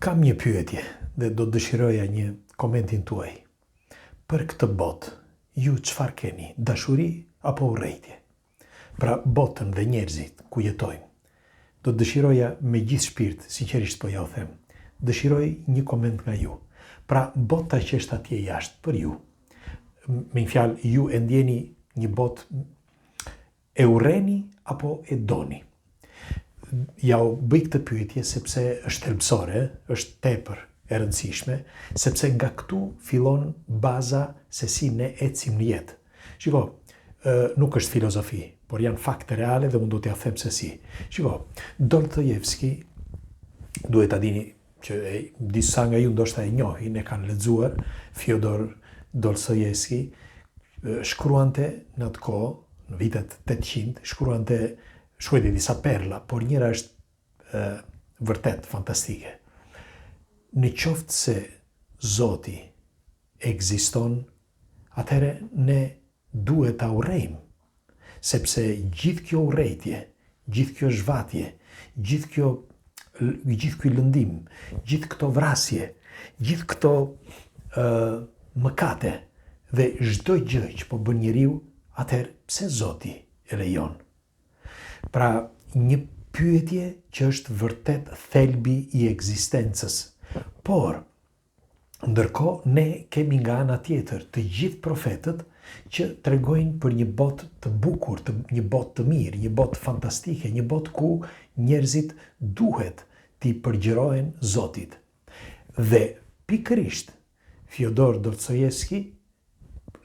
Kam një pyetje dhe do të dëshiroja një komentin tuaj. Për këtë botë, ju çfarë keni, dashuri apo urrejtje? Pra botën dhe njerëzit ku jetojmë. Do të dëshiroja me gjithë shpirt, sinqerisht po ja u them, dëshiroj një koment nga ju. Pra bota që është atje jashtë, për ju. Me një fjalë, ju e ndjeni një botë e urreni apo e doni? Ja u bëj këtë pyetje sepse është thelbësore, është tepër e rëndësishme, sepse nga këtu fillon baza se si ne ecim në jetë. Shiko, nuk është filozofi, por janë fakte reale dhe unë do t'ja them se si. Shiko, Dostojevski, duhet ta dini që disa nga ju ndoshta e njohin, e kanë lexuar, Fyodor Dostojevski shkruante në atë kohë, në vitet 800, shkruajti disa perla, por njëra është vërtet fantastike. Në qoftë se Zoti ekziston, atëherë ne duhet ta urrejmë, sepse gjithë kjo urrejtje, gjithë kjo zhvatje, gjithë ky lëndim, gjithë këto vrasje, gjithë këto mëkate dhe çdo gjë që po bën njeriu, atëherë pse Zoti e lejon? Pra, një pyetje që është vërtet thelbi i ekzistencës. Por, ndërkohë ne kemi nga ana tjetër të gjithë profetët që tregojnë për një botë të bukur, një botë të mirë, një botë fantastike, një botë ku njerëzit duhet t'i përgjërohen Zotit. Dhe pikërisht Fyodor Dostojevski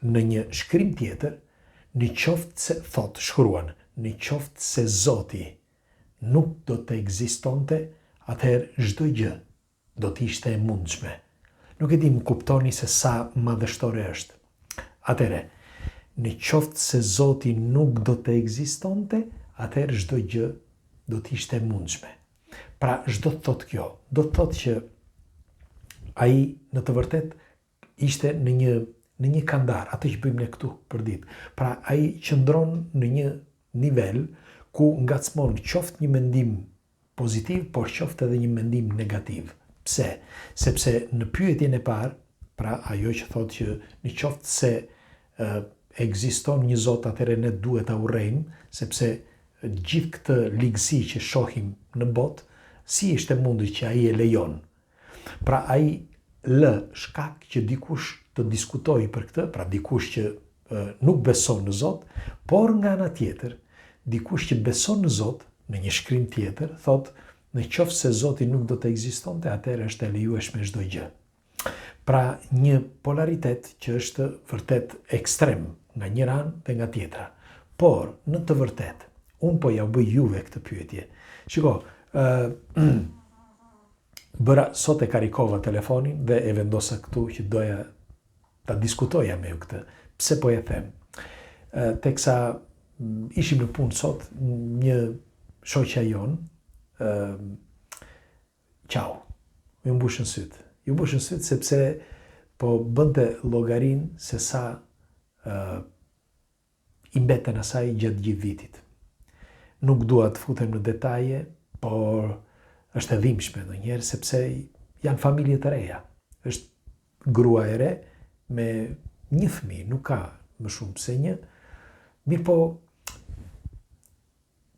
në një shkrim tjetër, në qoftë se shkruan, në qoftë se Zoti nuk do të ekzistonte, atëherë çdo gjë do të ishte e mundshme. Nuk e di më kuptoni se sa madhështore është. Atëherë, në qoftë se Zoti nuk do të ekzistonte, atëherë çdo gjë do të ishte e mundshme. Pra, ç'do të thotë kjo? Do të thotë që ai në të vërtetë ishte në një kandar, atë që bëjmë ne këtu për ditë. Pra, ai qëndron në një nivel ku ngacmon qoftë një mendim pozitiv, por qoftë edhe një mendim negativ. Pse? Sepse në pyetjen e parë, pra ajo që thotë që në qoftë se ekziston një Zot, atëherë ne duhet ta urrejmë, sepse gjithë këtë ligësi që shohim në botë, si është e mundur që ai e lejon? Pra ai lë shkak që dikush të diskutojë për këtë, pra dikush që nuk beson në Zot, por nga ana tjetër, dikush që beson në Zot, në një shkrim tjetër, thotë, në qoftë se Zoti nuk do të ekzistonte, atëherë është e lejueshme çdo gjë. Pra, një polaritet që është vërtet ekstrem nga njëra anë dhe nga tjetra. Por, në të vërtetë, unë po ja bëj juve këtë pyetje. Shiko, sot e karikova telefonin dhe e vendosa këtu që doja ta diskutoja me ju këtë. Pse po e them? Teksa ishim në punë sot, një shoqja jon, ju mbushën sytë. Ju mbushën sytë sepse po bënte llogarin se sa i mbeten asaj gjatë gjithë vitit. Nuk dua të futem në detaje, por është e dhimbshme ndonjëherë sepse janë familje të reja. Është grua e re me një fëmijë, nuk ka më shumë se një, mirë po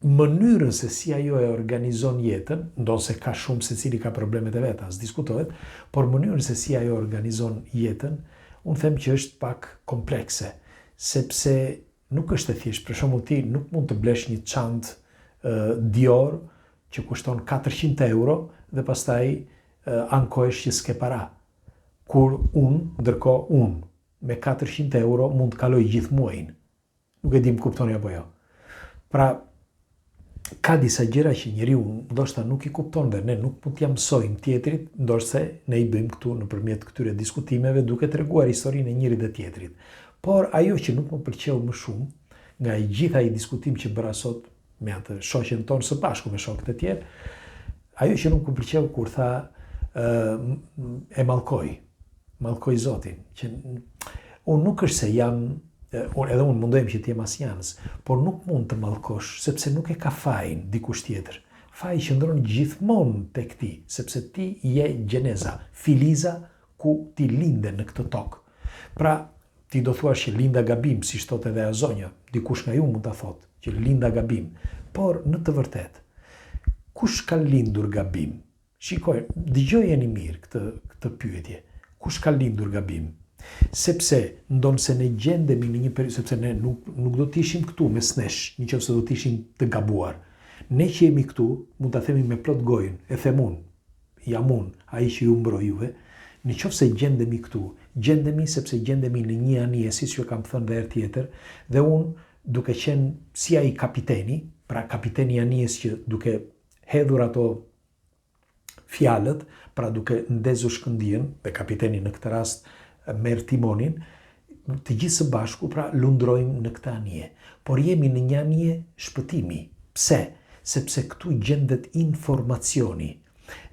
mënyrën se si ajo e organizon jetën, ndonse ka shumë secili ka problemet e veta, s'diskutohet, por mënyrën se si ajo organizon jetën, unë them që është pak komplekse, sepse nuk është e thjeshtë. Për shembull, ti nuk mund të blesh një çantë Dior që kushton 400 euro dhe pastaj ankohesh që s'ke para. Kur ndërkohë unë me 400 euro mund të kaloj gjithë muajin. Nuk e di më kuptoni apo jo. Pra, ka disa gjëra që njeriu ndoshta nuk i kupton dhe ne nuk mund t'ia mësojmë tjetrit, ndoshe ne i bëjmë këtu nëpërmjet këtyre diskutimeve duke treguar historinë e njërit dhe tjetrit. Por ajo që nuk më pëlqeu më shumë nga i gjitha i diskutim që bëra sot me atë shoqen tonë së bashku me shokët e tjerë, ajo që nuk më pëlqeu kur tha e mallkoj Zotin, që unë nuk është se jam edhe unë mundohem që t'jem asnjënës, por nuk mund të mallkosh, sepse nuk e ka fajin dikush tjetër. faji qëndron gjithmonë tek ti, sepse ti je gjeneza, filiza ku ti linde në këtë tokë. Pra, ti do thuash që linda gabim, si thot edhe Azonja, dikush nga ju mund ta thotë që linda gabim, por në të vërtetë, kush ka lindur gabim? Shikoj, dëgjojeni mirë këtë pyetje. Kush ka lindur gabim? Sepse ndonë se ne gjendemi në një periudhë, sepse ne nuk do të ishim këtu mes nesh, nëse do të ishim të gabuar. Ne që jemi këtu, mund ta themi me plot gojën, e them unë, jam unë, ai që ju mbroj juve, nëse gjendemi këtu, gjendemi sepse gjendemi në një anije, siç ju kam thënë edhe herë tjetër, dhe unë duke qenë si ai kapiteni, pra kapiteni i anijes që duke hedhur ato fjalët, pra duke ndezur shkëndijën, dhe kapiteni në këtë rast merr timonin, të gjithë së bashku pra lundrojmë në këtë anije. Por jemi në një anije shpëtimi. Pse? Sepse këtu gjendet informacioni.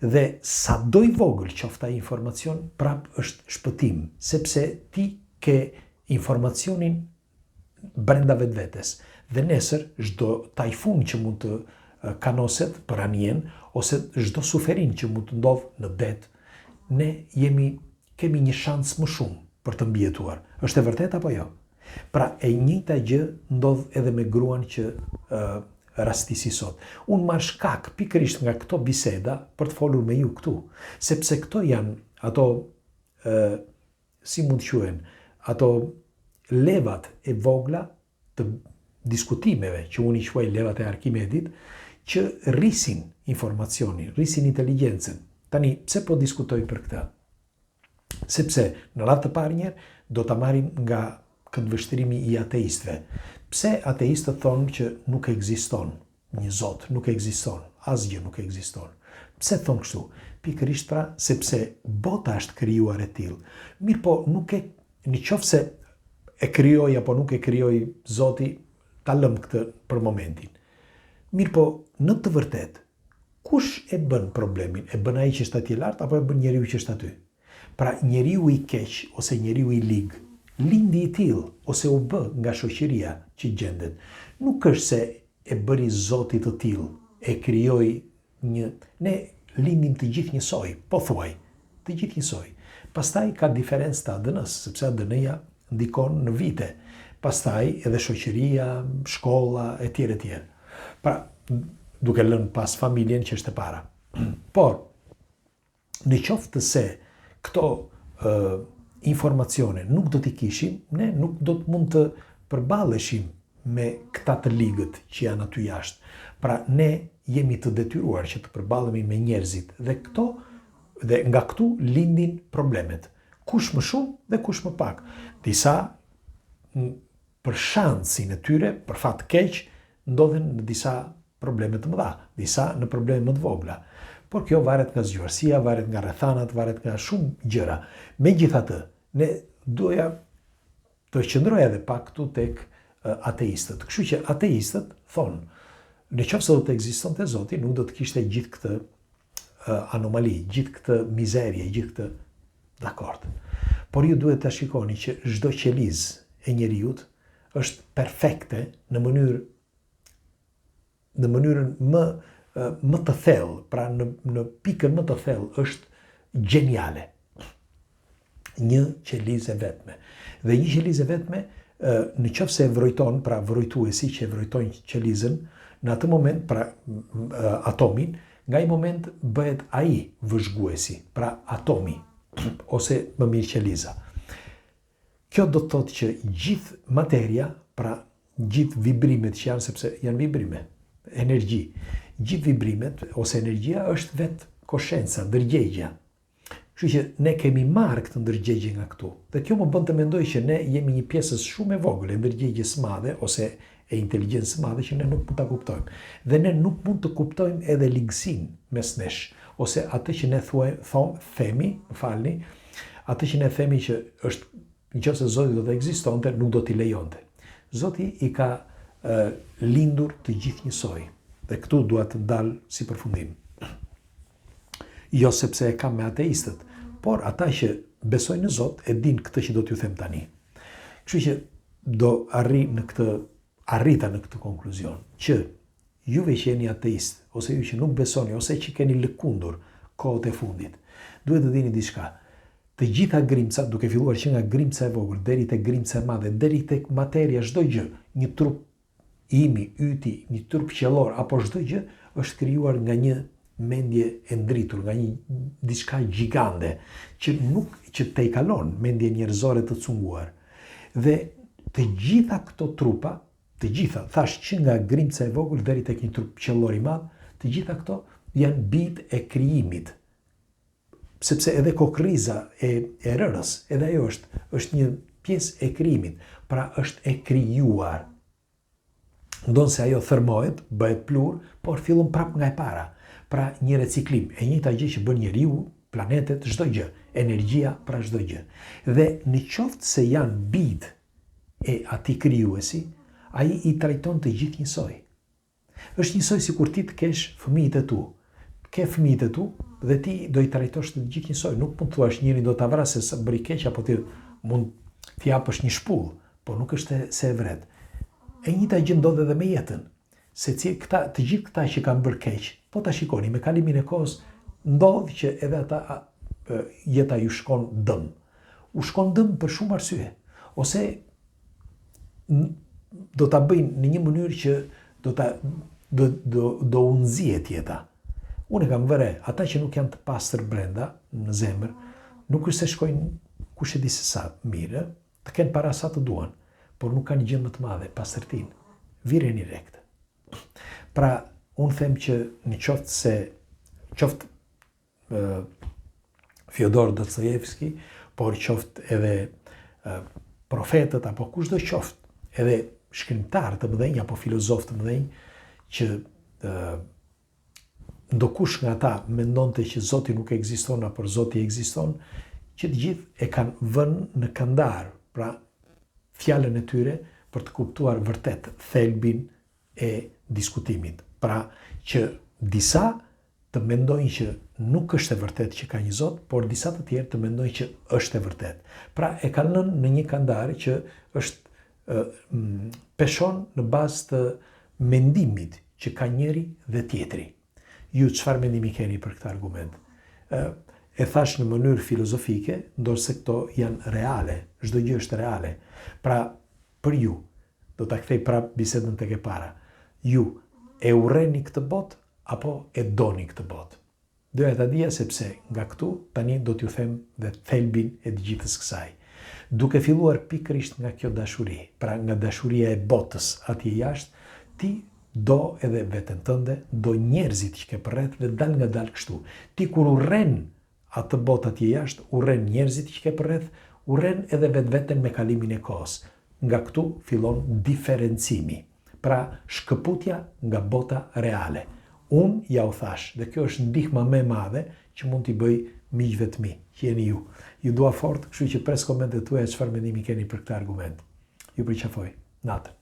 Dhe sa do i vogël qoftë ai informacion, prap është shpëtim, sepse ti ke informacionin brenda vetvetes. Dhe nesër çdo tajfun që mund të kanoset për anijen, ose çdo suferin që mund të ndodh në det, ne kemi një shans më shumë për të mbijetuar. Është e vërtetë apo jo? Pra e njëjta gjë ndodh edhe me gruan që rastisi sot. Unë marr shkak pikërisht nga këto biseda për të folur me ju këtu, sepse këto janë ato si mund të quhen, ato levat e vogla të diskutimeve që unë i quaj levat e Arkimedit, që rrisin informacionin, rrisin inteligjencën. Tani, pse po diskutoj për këtë? Sepse në radhë të parë njerë do ta marrim nga këndvështrimi i ateistëve. Pse ateistët thonë që nuk ekziston një Zot, nuk ekziston, asgjë nuk ekziston. Pse thonë kështu? Pikërisht pra sepse bota është krijuar e tillë. Mirë po, nëse e krijoi apo nuk e krijoi Zoti, ta lëm këtë për momentin. Mirë po, në të vërtetë, kush e bën problemin? E bën ai që është atje lart apo e bën njeriu që është aty? Pra njeriu i keq ose njeriu i lig, lindi i tillë ose u bë nga shoqëria që gjendet. Nuk është se e bëri Zoti të tillë, e krijoi ne lindim të gjithë njësoj, po thuaj, të gjithë njësoj. Pastaj ka diferencë të ADN-s, sepse ADN-ja ndikon në vite. Pastaj edhe shoqëria, shkolla, etj. Pra, duke lënë pas familjen që është e para. Por, në qoftë se këto informacione nuk do t'i kishim, ne nuk do të mund të përballeshim me këta të ligët që janë aty jashtë. Pra, ne jemi të detyruar që të përballemi me njerëzit dhe nga këtu lindin problemet. Kush më shumë dhe kush më pak. Disa për shansin e tyre, për fat keq, ndodhen në disa probleme të mëdha, disa në probleme më të vogla. Por kjo varet nga zgjuarësia, varet nga rrethanat, varet nga shumë gjëra. Megjithatë, ne doja të qëndroj edhe pak këtu tek ateistët. Kështu që ateistët thonë, nëse do të ekzistonte Zoti, nuk do të kishte gjithë këtë anomali, gjithë këtë mizerie, gjithë këtë dakord. Por ju duhet ta shikoni që çdo qelizë e njeriut është perfekte në mënyrën më të thellë, pra në pikën më të thellë është gjeniale. Një qelizë e vetme. Dhe një qelizë e vetme, në qoftë se e vrojton, pra vrojtuesi që e vrojtojnë qelizën, në atë moment, pra atomin, nga i moment bëhet ai vëzhguesi, pra atomi, ose më mirë qeliza. Kjo do të thotë që gjithë materia, pra gjithë vibrimet që janë, sepse janë vibrime, energji, gjithë vibrimet ose energjia është vetë koshenca, ndërgjegja. Kështu që ne kemi marrë këtë ndërgjegje nga këtu. Dhe kjo më bën të mendoj që ne jemi një pjesës shumë e vogël e ndërgjegjes madhe ose e inteligjencës madhe që ne nuk mund ta kuptojmë. Dhe ne nuk mund të kuptojmë edhe ligësinë mes nesh, ose atë që ne themi, atë që ne themi që është nëse Zoti do të ekzistonte, nuk do t'i lejonte. Zoti i ka lindur të gjithë njësoj. Dhe këtu dua të dal si përfundim. Jo sepse e kam me ateistët, por ata që besojnë në Zot e din këtë që do t'ju them tani. Kështu që do arrita në këtë konkluzion që juve që jeni ateist, ose ju që nuk besoni, ose që keni lëkundur kohët e fundit, duhet të dini diçka. Të gjitha grimca, duke filluar që nga grimca e vogël, deri te grimca e madhe, deri tek materia, çdo gjë, një trup imi, yti, një trup qellor apo çdo gjë është krijuar nga një mendje e ndritur, nga një diçka gjigande që te i kalon mendje njerëzore të cunguar. Dhe të gjitha këto trupa, të gjitha, thash që nga grimca e vogël deri tek një trup qellor i madh, të gjitha këto janë bijtë e krijimit. Sepse edhe kokriza e rërës, edhe ajo është një pjesë e krijimit, pra është e krijuar. Ndonë se ajo thërmohet, bëhet plur, por fillon prap nga e para. Pra një reciklim, e njëjta gjë që bën njeriu, planetet, çdo gjë, energjia, pra çdo gjë. Dhe në qoftë se janë bijtë e atij krijuesi, ai i trajton të gjithë njësoj. Është njësoj sikur ti të kesh fëmijët e tu. Ke fëmijët e tu dhe ti do i trajtosh të gjithë njësoj. Nuk mund të thuash njërin do ta vrasë se bëri keq apo ti mund t'i japësh një shpull, por nuk është se e vret. E njëjta gjë ndodh edhe me jetën. Se të gjithë këta që kanë bërë keq, po ta shikoni me kalimin e kohës, ndodh që edhe ata jeta ju shkon dëm. U shkon dëm për shumë arsye. Ose do ta bëjnë në një mënyrë që do u nxjihet jeta. Unë kam vëre, ata që nuk janë të pastër brenda, në zemër, nuk është se shkojnë kush e di se sa mirë, të kenë para sa të duan, por nuk kanë gjë më të madhe, pastërtinë. Vireni rekt. Pra, unë them që në qoftë Fyodor Dostojevski, por qoftë edhe profetët, apo kushdo qoftë, edhe shkrimtar të mëdhenj, apo filozof të mëdhenj, që ndokush nga ta mendonte që Zoti nuk ekziston apo Zoti ekziston, që të gjithë e kanë vënë në kandar, pra fjalën e tyre për të kuptuar vërtet thelbin e diskutimit. Pra që disa të mendojnë që nuk është e vërtet që ka një Zot, por disa të tjerë të mendojnë që është e vërtet. Pra e kanë lënë në një kandar që peshon në bazë të mendimit që ka njëri dhe tjetri. Ju çfarë mendimi keni për këtë argument? E thash në mënyrë filozofike, ndorse këto janë reale, çdo gjë është reale. Pra, për ju, do ta kthej prap bisedën tek e para. Ju e urreni këtë botë apo e doni këtë botë? Doja ta dija sepse nga këtu tani do t'ju them dhe thelbin e të gjithës kësaj. Duke filluar pikërisht nga kjo dashuri, pra nga dashuria e botës atje jashtë, ti do edhe veten tënde, do njerëzit që ke përreth dhe dal nga dal kështu. Ti kur urren atë botë atje jashtë, urren njerëzit që ke përreth, urren edhe vetveten me kalimin e kohës. Nga këtu fillon diferencimi. Pra shkëputja nga bota reale. Unë ja u thash, dhe kjo është ndihma më e madhe që mund t'i bëj miqve të mi, që jeni ju. Ju dua fort, kështu që pres komentet tuaja çfarë mendimi keni për këtë argument. Ju përqafoj. Natën.